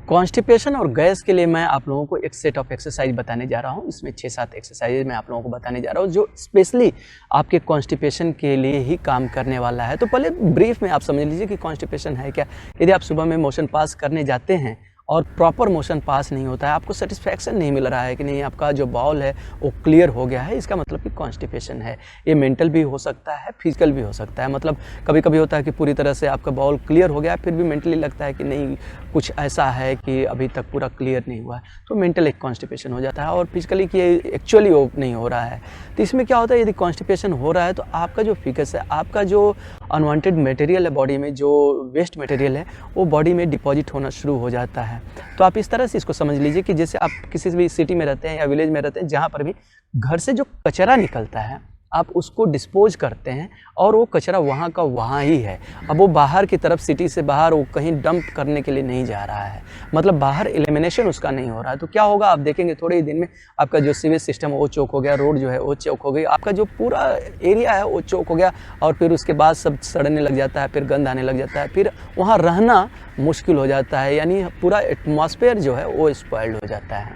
Constipation और gas के लिए मैं आप लोगों को एक सेट ऑफ एक्सरसाइज बताने जा रहा हूँ। इसमें 6-7 एक्सरसाइज मैं आप लोगों को बताने जा रहा हूँ जो स्पेशली आपके कॉन्स्टिपेशन के लिए ही काम करने वाला है। तो पहले ब्रीफ में आप समझ लीजिए कि कॉन्स्टिपेशन है क्या। यदि आप सुबह में मोशन पास करने जाते हैं और प्रॉपर मोशन पास नहीं होता है, आपको सेटिस्फैक्शन नहीं मिल रहा है कि नहीं आपका जो बाउल है वो क्लियर हो गया है, इसका मतलब कि कॉन्स्टिपेशन है। ये मेंटल भी हो सकता है, फिजिकल भी हो सकता है। मतलब कभी कभी होता है कि पूरी तरह से आपका बाउल क्लियर हो गया है, फिर भी मेंटली लगता है कि नहीं कुछ ऐसा है कि अभी तक पूरा क्लियर नहीं हुआ है, तो मेंटल एक कॉन्स्टिपेशन हो जाता है। और फिजिकली कि एक्चुअली वो नहीं हो रहा है। तो इसमें क्या होता है, यदि कॉन्स्टिपेशन हो रहा है तो आपका जो फिकस है, आपका जो अनवांटेड मटेरियल है बॉडी में, जो वेस्ट मटेरियल है वो बॉडी में डिपॉजिट होना शुरू हो जाता है। तो आप इस तरह से इसको समझ लीजिए कि जैसे आप किसी भी सिटी में रहते हैं या विलेज में रहते हैं, जहाँ पर भी घर से जो कचरा निकलता है आप उसको डिस्पोज करते हैं और वो कचरा वहाँ का वहाँ ही है। अब वो बाहर की तरफ, सिटी से बाहर वो कहीं डंप करने के लिए नहीं जा रहा है, मतलब बाहर एलिमिनेशन उसका नहीं हो रहा है। तो क्या होगा, आप देखेंगे थोड़े ही दिन में आपका जो सीवेज सिस्टम है वो चौक हो गया, रोड जो है वो चौक हो गई, आपका जो पूरा एरिया है वो चौक हो गया और फिर उसके बाद सब सड़ने लग जाता है, फिर गंद आने लग जाता है, फिर वहाँ रहना मुश्किल हो जाता है, यानी पूरा एटमॉस्फेयर जो है वो स्पॉइल्ड हो जाता है।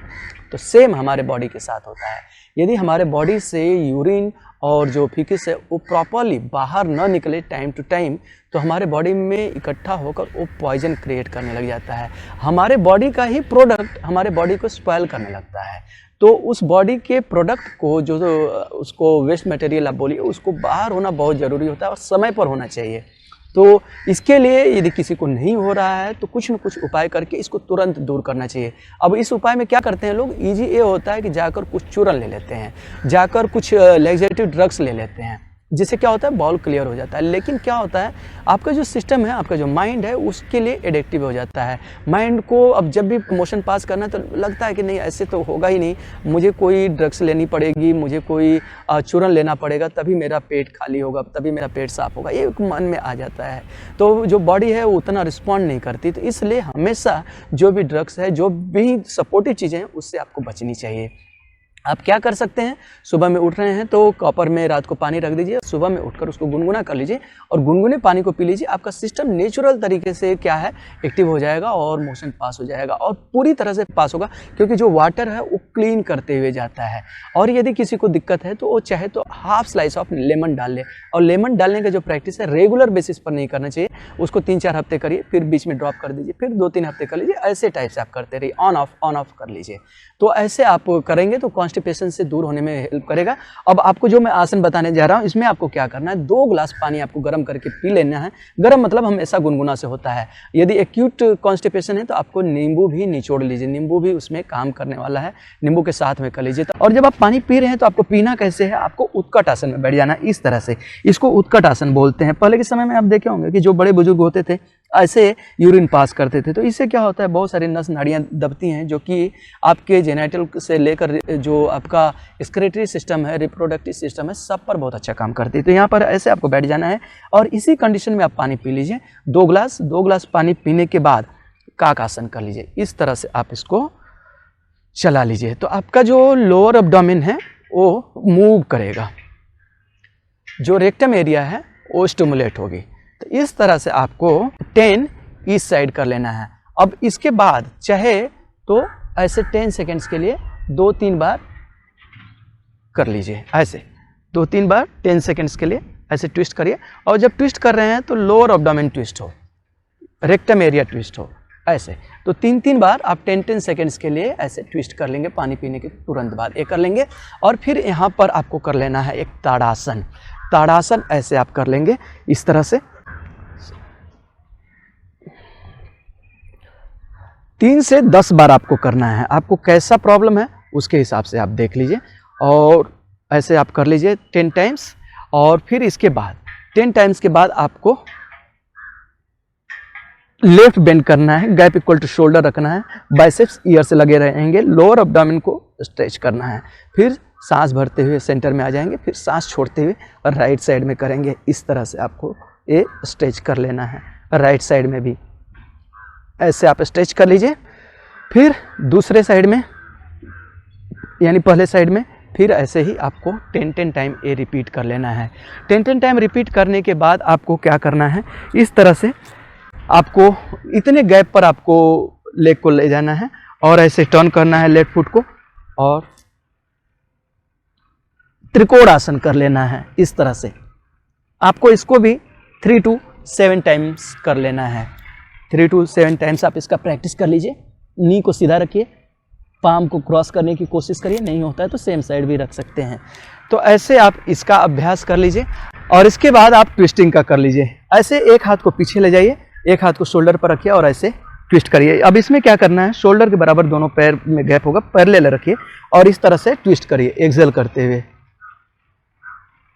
तो सेम हमारे बॉडी के साथ होता है। यदि हमारे बॉडी से यूरिन और जो फीकस है वो प्रॉपरली बाहर न निकले टाइम टू टाइम, तो हमारे बॉडी में इकट्ठा होकर वो पॉइजन क्रिएट करने लग जाता है। हमारे बॉडी का ही प्रोडक्ट हमारे बॉडी को स्पॉइल करने लगता है। तो उस बॉडी के प्रोडक्ट को जो उसको वेस्ट मटेरियल आप बोलिए, उसको बाहर होना बहुत ज़रूरी होता है और समय पर होना चाहिए। तो इसके लिए यदि किसी को नहीं हो रहा है तो कुछ न कुछ उपाय करके इसको तुरंत दूर करना चाहिए। अब इस उपाय में क्या करते हैं लोग, इजी ये होता है कि जाकर कुछ चूरन ले लेते हैं, जाकर कुछ लैक्सेटिव ड्रग्स ले लेते हैं, जिससे क्या होता है बाउल क्लियर हो जाता है। लेकिन क्या होता है, आपका जो सिस्टम है, आपका जो माइंड है, उसके लिए एडिक्टिव हो जाता है। माइंड को अब जब भी मोशन पास करना है तो लगता है कि नहीं ऐसे तो होगा ही नहीं, मुझे कोई ड्रग्स लेनी पड़ेगी, मुझे कोई चूरन लेना पड़ेगा, तभी मेरा पेट खाली होगा, तभी मेरा पेट साफ होगा, ये मन में आ जाता है। तो जो बॉडी है वो उतना रिस्पॉन्ड नहीं करती। तो इसलिए हमेशा जो भी ड्रग्स है, जो भी सपोर्टिव चीज़ें हैं, उससे आपको बचनी चाहिए। आप क्या कर सकते हैं, सुबह में उठ रहे हैं तो कॉपर में रात को पानी रख दीजिए, सुबह में उठकर उसको गुनगुना कर लीजिए और गुनगुने पानी को पी लीजिए। आपका सिस्टम नेचुरल तरीके से क्या है एक्टिव हो जाएगा और मोशन पास हो जाएगा और पूरी तरह से पास होगा, क्योंकि जो वाटर है वो क्लीन करते हुए जाता है। और यदि किसी को दिक्कत है तो वो चाहे तो हाफ स्लाइस ऑफ लेमन डाल ले, और लेमन डालने का जो प्रैक्टिस है रेगुलर बेसिस पर नहीं करना चाहिए, उसको 3-4 हफ्ते करिए, फिर बीच में ड्रॉप कर दीजिए, फिर 2-3 हफ्ते कर लीजिए, ऐसे टाइप से आप करते रहिए, ऑन ऑफ कर लीजिए। तो ऐसे आप करेंगे तो कॉन्स्टिपेशन से दूर होने में हेल्प करेगा। अब आपको जो मैं आसन बताने जा रहा हूं, इसमें आपको क्या करना है, 2 ग्लास पानी आपको गर्म करके पी लेना है। गर्म मतलब हमेशा गुनगुना से होता है। यदि एक्यूट कॉन्स्टिपेशन है तो आपको नींबू भी निचोड़ लीजिए, नींबू भी उसमें काम करने वाला है, नींबू के साथ में कर लीजिए। और जब आप पानी पी रहे हैं तो आपको पीना कैसे है, आपको उत्कट आसन में बैठ जाना इस तरह से। इसको उत्कट आसन बोलते हैं। पहले के समय में आप देखे होंगे कि जो बड़े बुजुर्ग होते थे ऐसे यूरिन पास करते थे। तो इससे क्या होता है, बहुत सारी नस नाड़ियाँ दबती हैं, जो कि आपके जेनेटल से लेकर जो आपका एक्सक्रीटरी सिस्टम है, रिप्रोडक्टिव सिस्टम है, सब पर बहुत अच्छा काम करती है। तो यहाँ पर ऐसे आपको बैठ जाना है और इसी कंडीशन में आप पानी पी लीजिए। 2 ग्लास पानी पीने के बाद काक आसन कर लीजिए। इस तरह से आप इसको चला लीजिए तो आपका जो लोअर एब्डोमेन है वो मूव करेगा, जो रेक्टम एरिया है वो स्टिमुलेट होगी। तो इस तरह से आपको 10 इस साइड कर लेना है। अब इसके बाद चाहे तो ऐसे 10 सेकेंड्स के लिए 2-3 बार कर लीजिए, ऐसे 2-3 बार 10 सेकेंड्स के लिए ऐसे ट्विस्ट करिए। और जब ट्विस्ट कर रहे हैं तो लोअर एब्डोमेन ट्विस्ट हो, रेक्टम एरिया ट्विस्ट हो, ऐसे। तो 3-3 बार आप 10-10 सेकेंड्स के लिए ऐसे ट्विस्ट कर लेंगे पानी पीने के तुरंत बाद, ये कर लेंगे। और फिर यहाँ पर आपको कर लेना है एक ताड़ासन। ताड़ासन ऐसे आप कर लेंगे इस तरह से 3 से 10 बार आपको करना है। आपको कैसा प्रॉब्लम है उसके हिसाब से आप देख लीजिए और ऐसे आप कर लीजिए 10 टाइम्स। और फिर इसके बाद 10 टाइम्स के बाद आपको लेफ्ट बेंड करना है, गैप इक्वल टू शोल्डर रखना है, बाइसेप्स ईयर से लगे रहेंगे, लोअर एब्डोमेन को स्ट्रेच करना है। फिर सांस भरते हुए सेंटर में आ जाएंगे, फिर सांस छोड़ते हुए और राइट साइड में करेंगे। इस तरह से आपको ये स्ट्रेच कर लेना है, राइट साइड में भी ऐसे आप स्ट्रेच कर लीजिए। फिर दूसरे साइड में यानी पहले साइड में फिर ऐसे ही आपको 10-10 टाइम ये रिपीट कर लेना है। 10-10 टाइम रिपीट करने के बाद आपको क्या करना है, इस तरह से आपको इतने गैप पर आपको लेग को ले जाना है और ऐसे टर्न करना है लेफ्ट फुट को और त्रिकोण आसन कर लेना है। इस तरह से आपको इसको भी 3 to 7 टाइम्स कर लेना है। 3 to 7 टाइम्स आप इसका प्रैक्टिस कर लीजिए। नी को सीधा रखिए, पाम को क्रॉस करने की कोशिश करिए, नहीं होता है तो सेम साइड भी रख सकते हैं। तो ऐसे आप इसका अभ्यास कर लीजिए और इसके बाद आप ट्विस्टिंग का कर लीजिए। ऐसे एक हाथ को पीछे ले जाइए, एक हाथ को शोल्डर पर रखिए और ऐसे ट्विस्ट करिए। अब इसमें क्या करना है, शोल्डर के बराबर दोनों पैर में गैप होगा, पैरेलल रखिए और इस तरह से ट्विस्ट करिए एक्सेल करते हुए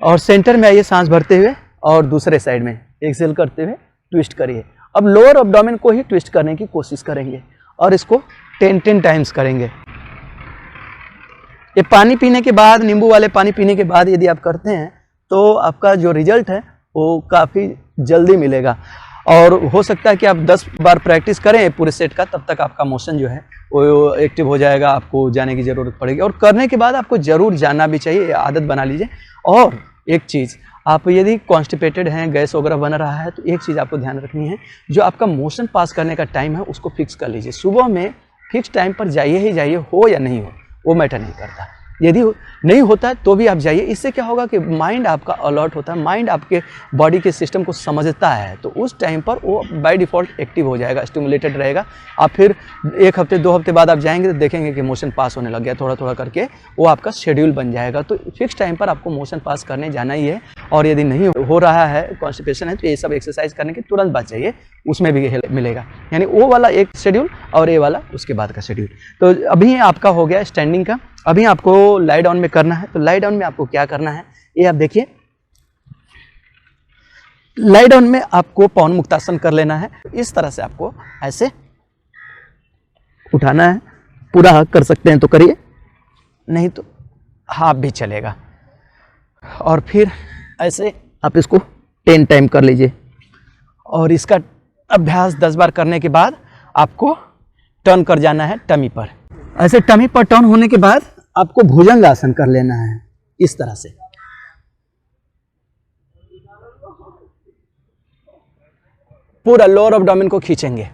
और सेंटर में आइए सांस भरते हुए और दूसरे साइड में एक्सेल करते हुए ट्विस्ट करिए। अब लोअर एब्डोमेन को ही ट्विस्ट करने की कोशिश करेंगे और इसको 10 टाइम्स करेंगे। ये पानी पीने के बाद, नींबू वाले पानी पीने के बाद यदि आप करते हैं तो आपका जो रिजल्ट है वो काफ़ी जल्दी मिलेगा और हो सकता है कि आप 10 बार प्रैक्टिस करें पूरे सेट का, तब तक आपका मोशन जो है वो एक्टिव हो जाएगा, आपको जाने की ज़रूरत पड़ेगी। और करने के बाद आपको ज़रूर जाना भी चाहिए, आदत बना लीजिए। और एक चीज़, आप यदि कॉन्स्टिपेटेड हैं, गैस वगैरह बन रहा है, तो एक चीज़ आपको ध्यान रखनी है, जो आपका मोशन पास करने का टाइम है उसको फिक्स कर लीजिए। सुबह में फिक्स टाइम पर जाइए ही जाइए, हो या नहीं हो वो मैटर नहीं करता। यदि नहीं होता है तो भी आप जाइए। इससे क्या होगा कि माइंड आपका अलर्ट होता है, माइंड आपके बॉडी के सिस्टम को समझता है, तो उस टाइम पर वो बाय डिफ़ॉल्ट एक्टिव हो जाएगा, स्टिमुलेटेड रहेगा। आप फिर 1 हफ्ते 2 हफ्ते बाद आप जाएंगे तो देखेंगे कि मोशन पास होने लग गया, थोड़ा थोड़ा करके वो आपका शेड्यूल बन जाएगा। तो फिक्स टाइम पर आपको मोशन पास करने जाना ही है। और यदि नहीं हो रहा है, कॉन्स्टिपेशन है, तो ये सब एक्सरसाइज करने के तुरंत बाद चाहिए, उसमें भी हेल्प मिलेगा। यानी वो वाला एक शेड्यूल और ये वाला उसके बाद का शेड्यूल। तो अभी आपका हो गया स्टैंडिंग का। अभी आपको लाई डाउन में करना है। तो लाई डाउन में आपको क्या करना है ये आप देखिए। लाई डाउन में आपको पवन मुक्तासन कर लेना है। इस तरह से आपको ऐसे उठाना है, पूरा हाथ कर सकते हैं तो करिए, नहीं तो हाफ भी चलेगा। और फिर ऐसे आप इसको 10 टाइम कर लीजिए और इसका अभ्यास 10 बार करने के बाद आपको टर्न कर जाना है टमी पर। ऐसे टमी पर टर्न होने के बाद आपको भुजंग आसन कर लेना है इस तरह से। पूरा लोअर एब्डोमेन को खींचेंगे,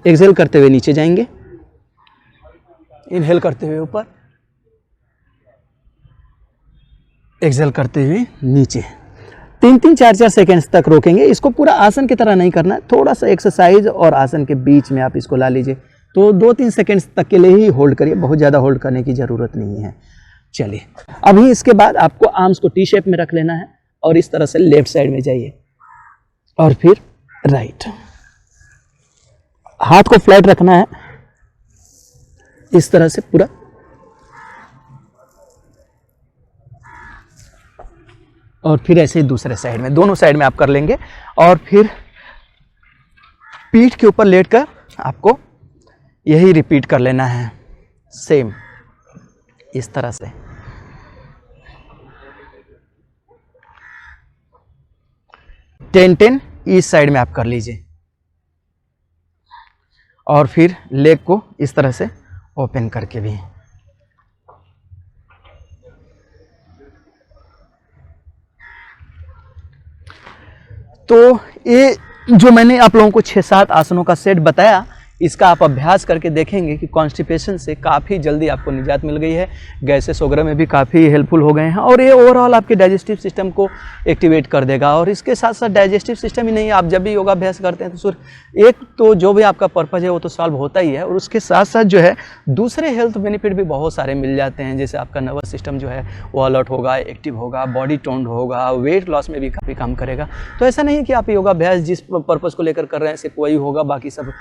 एक्सहेल करते हुए नीचे जाएंगे, इनहेल करते हुए ऊपर, एक्सहेल करते हुए नीचे। 3-3, 4-4 सेकेंड्स तक रोकेंगे। इसको पूरा आसन की तरह नहीं करना है, थोड़ा सा एक्सरसाइज और आसन के बीच में आप इसको ला लीजिए। तो 2-3 सेकेंड्स तक के लिए ही होल्ड करिए, बहुत ज़्यादा होल्ड करने की ज़रूरत नहीं है। चलिए, अभी इसके बाद आपको आर्म्स को टी शेप में रख लेना है और इस तरह से लेफ्ट साइड में जाइए और फिर राइट। हाथ को फ्लैट रखना है इस तरह से पूरा, और फिर ऐसे ही दूसरे साइड में, दोनों साइड में आप कर लेंगे। और फिर पीठ के ऊपर लेटकर आपको यही रिपीट कर लेना है, सेम इस तरह से। टेन इस साइड में आप कर लीजिए और फिर लेग को इस तरह से ओपन करके भी। तो ये जो मैंने आप लोगों को 6-7 आसनों का सेट बताया, इसका आप अभ्यास करके देखेंगे कि कॉन्स्टिपेशन से काफ़ी जल्दी आपको निजात मिल गई है, गैसेस वगैरह में भी काफ़ी हेल्पफुल हो गए हैं और ये ओवरऑल आपके डाइजेस्टिव सिस्टम को एक्टिवेट कर देगा। और इसके साथ साथ डाइजेस्टिव सिस्टम ही नहीं, आप जब भी योगाभ्यास करते हैं तो सिर्फ एक तो जो भी आपका पर्पज़ है वो तो सॉल्व होता ही है, और उसके साथ साथ जो है दूसरे हेल्थ बेनिफिट भी बहुत सारे मिल जाते हैं। जैसे आपका नर्वस सिस्टम जो है वो अलर्ट होगा, एक्टिव होगा, बॉडी टोन्ड होगा, वेट लॉस में भी काफ़ी काम करेगा। तो ऐसा नहीं कि आप योगाभ्यास जिस पर्पज़ को लेकर कर रहे हैं सिर्फ वही होगा, बाकी सब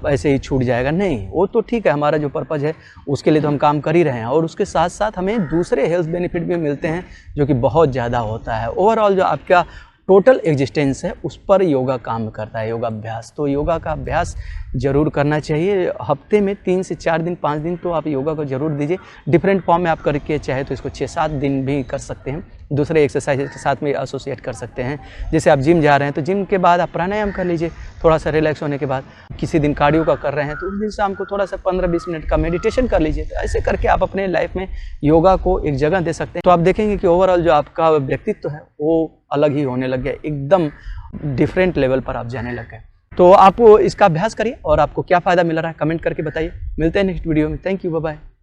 ऐसे ही छूट जाएगा, नहीं। वो तो ठीक है, हमारा जो पर्पज़ है उसके लिए तो हम काम कर ही रहे हैं, और उसके साथ साथ हमें दूसरे हेल्थ बेनिफिट भी मिलते हैं जो कि बहुत ज़्यादा होता है। ओवरऑल जो आपका टोटल एग्जिस्टेंस है उस पर योगा काम करता है, योगाभ्यास। तो योगा का अभ्यास ज़रूर करना चाहिए। हफ्ते में 3 से 4 दिन 5 दिन तो आप योगा को ज़रूर दीजिए। डिफरेंट फॉर्म में आप करके चाहे तो इसको 6-7 दिन भी कर सकते हैं, दूसरे एक्सरसाइज के साथ में एसोसिएट कर सकते हैं। जैसे आप जिम जा रहे हैं तो जिम के बाद आप प्राणायाम कर लीजिए, थोड़ा सा रिलैक्स होने के बाद। किसी दिन कार्डियो का कर रहे हैं तो उस दिन शाम को थोड़ा सा 15-20 मिनट का मेडिटेशन कर लीजिए। तो ऐसे करके आप अपने लाइफ में योगा को एक जगह दे सकते हैं। तो आप देखेंगे कि ओवरऑल जो आपका व्यक्तित्व है वो अलग ही होने लग गया, एकदम डिफरेंट लेवल पर आप जाने लग गए। तो आप इसका अभ्यास करिए और आपको क्या फ़ायदा मिल रहा है कमेंट करके बताइए। मिलते हैं नेक्स्ट वीडियो में। Thank you, bye bye.